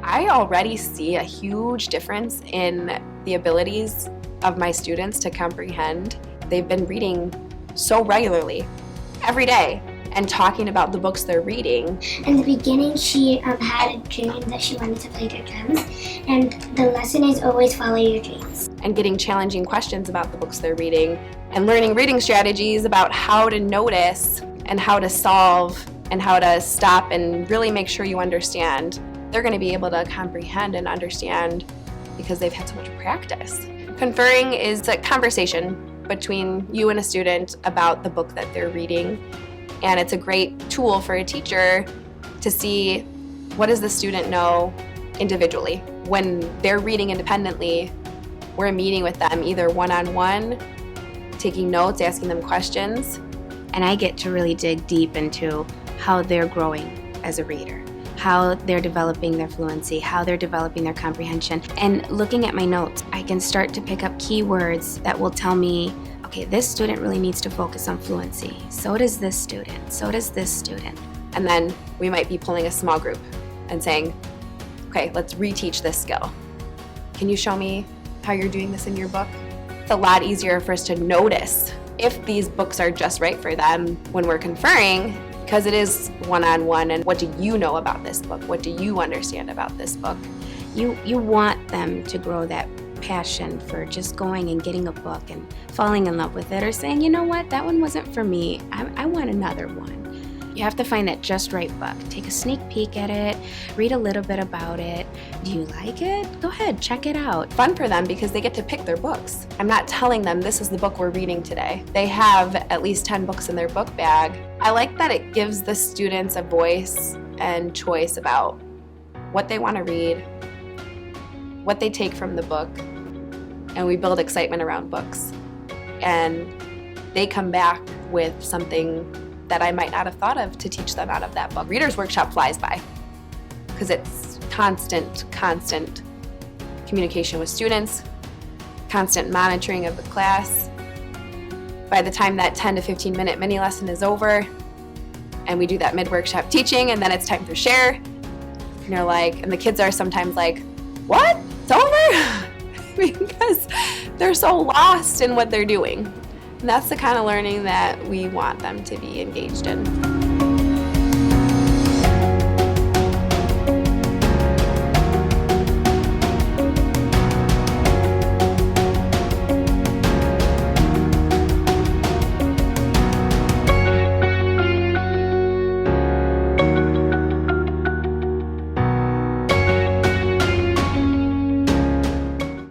I already see a huge difference in the abilities of my students to comprehend. They've been reading so regularly, every day, and talking about the books they're reading. In the beginning, she had a dream that she wanted to play the drums, and the lesson is always follow your dreams. And getting challenging questions about the books they're reading, and learning reading strategies about how to notice and how to solve and how to stop and really make sure you understand. They're going to be able to comprehend and understand because they've had so much practice. Conferring is a conversation between you and a student about the book that they're reading. And it's a great tool for a teacher to see what does the student know individually. When they're reading independently, we're meeting with them either one-on-one, taking notes, asking them questions. And I get to really dig deep into how they're growing as a reader, how they're developing their fluency, how they're developing their comprehension. And looking at my notes, I can start to pick up keywords that will tell me, okay, this student really needs to focus on fluency. So does this student. So does this student. And then we might be pulling a small group and saying, okay, let's reteach this skill. Can you show me how you're doing this in your book? It's a lot easier for us to notice if these books are just right for them when we're conferring, because it is one-on-one. And what do you know about this book? What do you understand about this book? You want them to grow that passion for just going and getting a book and falling in love with it, or saying, you know what, that one wasn't for me. I want another one. You have to find that just right book. Take a sneak peek at it, read a little bit about it. Do you like it? Go ahead, check it out. Fun for them because they get to pick their books. I'm not telling them this is the book we're reading today. They have at least 10 books in their book bag. I like that it gives the students a voice and choice about what they want to read, what they take from the book, and we build excitement around books. And they come back with something that I might not have thought of to teach them out of that book. Reader's Workshop flies by because it's constant communication with students, constant monitoring of the class. By the time that 10 to 15 minute mini lesson is over and we do that mid-workshop teaching and then it's time for share, and you're like, and the kids are sometimes like, what? It's over? Because they're so lost in what they're doing. And that's the kind of learning that we want them to be engaged in.